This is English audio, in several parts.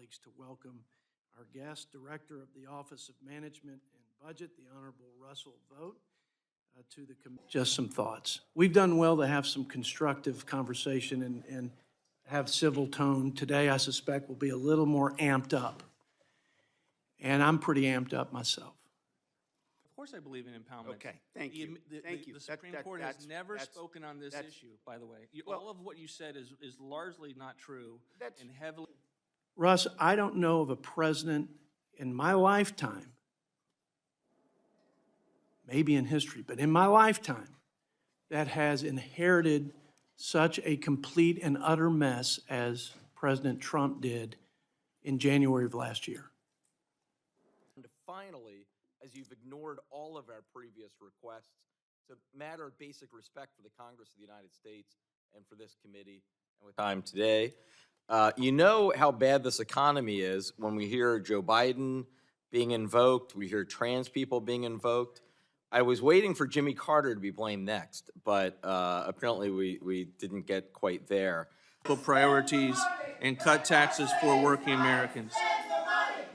colleagues to welcome our guest, Director of the Office of Management and Budget, the Honorable Russell Vogt, to the committee. Just some thoughts. We've done well to have some constructive conversation and have civil tone. Today, I suspect, will be a little more amped up. And I'm pretty amped up myself. Of course I believe in impoundment. Okay, thank you. Thank you. The Supreme Court has never spoken on this issue, by the way. All of what you said is largely not true and heavily. Russ, I don't know of a president in my lifetime, maybe in history, but in my lifetime, that has inherited such a complete and utter mess as President Trump did in January of last year. And finally, as you've ignored all of our previous requests, it's a matter of basic respect for the Congress of the United States and for this committee and with time today. You know how bad this economy is when we hear Joe Biden being invoked, we hear trans people being invoked. I was waiting for Jimmy Carter to be blamed next, but apparently we didn't get quite there. Priorities and cut taxes for working Americans.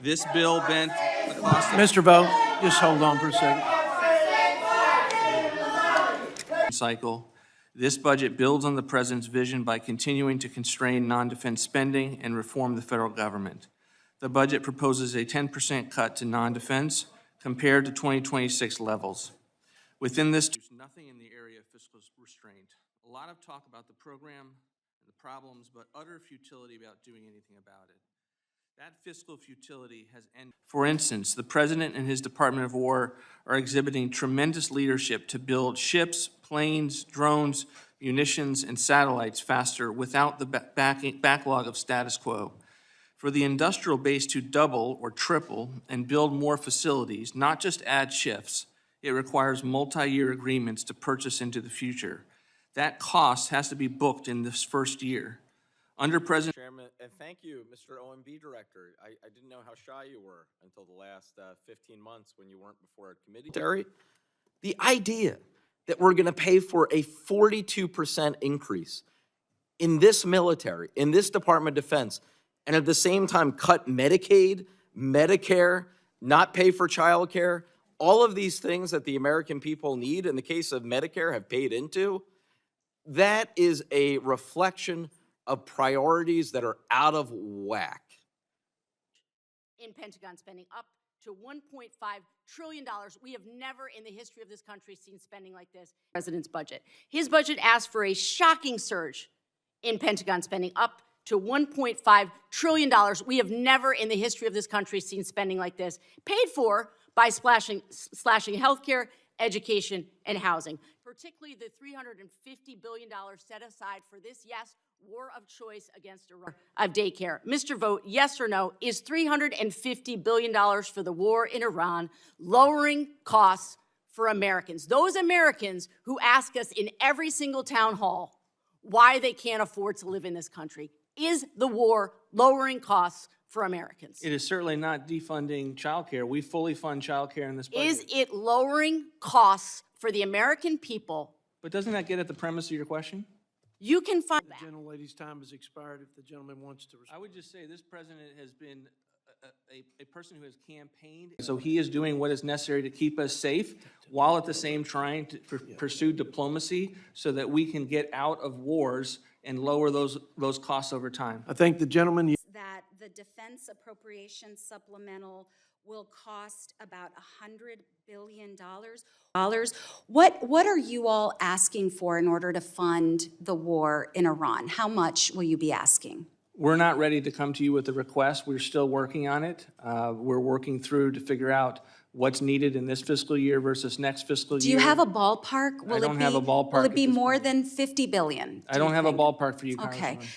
This bill bent the cost of Mr. Vogt, just hold on for a second. cycle. This budget builds on the president's vision by continuing to constrain non-defense spending and reform the federal government. The budget proposes a 10% cut to non-defense compared to 2026 levels. Within this, there's nothing in the area of fiscal restraint. A lot of talk about the program and the problems, but utter futility about doing anything about it. That fiscal futility has ended. For instance, the President and his Department of War are exhibiting tremendous leadership to build ships, planes, drones, munitions, and satellites faster without the backlog of status quo. For the industrial base to double or triple and build more facilities, not just add shifts, it requires multi-year agreements to purchase into the future. That cost has to be booked in this first year. Under President Chairman, and thank you, Mr. OMB Director. I didn't know how shy you were until the last 15 months when you weren't before a committee. The idea that we're going to pay for a 42% increase in this military, in this Department of Defense, and at the same time cut Medicaid, Medicare, not pay for childcare, all of these things that the American people need, in the case of Medicare, have paid into, that is a reflection of priorities that are out of whack. In Pentagon spending up to $1.5 trillion. We have never in the history of this country seen spending like this. President's budget. His budget asked for a shocking surge in Pentagon spending up to $1.5 trillion. We have never in the history of this country seen spending like this, paid for by slashing healthcare, education, and housing. Particularly the $350 billion set aside for this, yes, war of choice against Iran of daycare. Mr. Vogt, yes or no, is $350 billion for the war in Iran lowering costs for Americans? Those Americans who ask us in every single town hall why they can't afford to live in this country. Is the war lowering costs for Americans? it is certainly not defunding childcare. We fully fund childcare in this budget. Is it lowering costs for the American people? But doesn't that get at the premise of your question? You can find that. The gentlelady's time has expired if the gentleman wants to respond. I would just say this president has been a person who has campaigned. So he is doing what is necessary to keep us safe while at the same trying to pursue diplomacy so that we can get out of wars and lower those costs over time. I thank the gentleman. That the defense appropriation supplemental will cost about $100 billion. What are you all asking for in order to fund the war in Iran? How much will you be asking? We're not ready to come to you with a request. We're still working on it. We're working through to figure out what's needed in this fiscal year versus next fiscal year. Do you have a ballpark? I don't have a ballpark Will it be at this more point. than $50 billion? I don't have a ballpark for you, Okay. Congresswoman.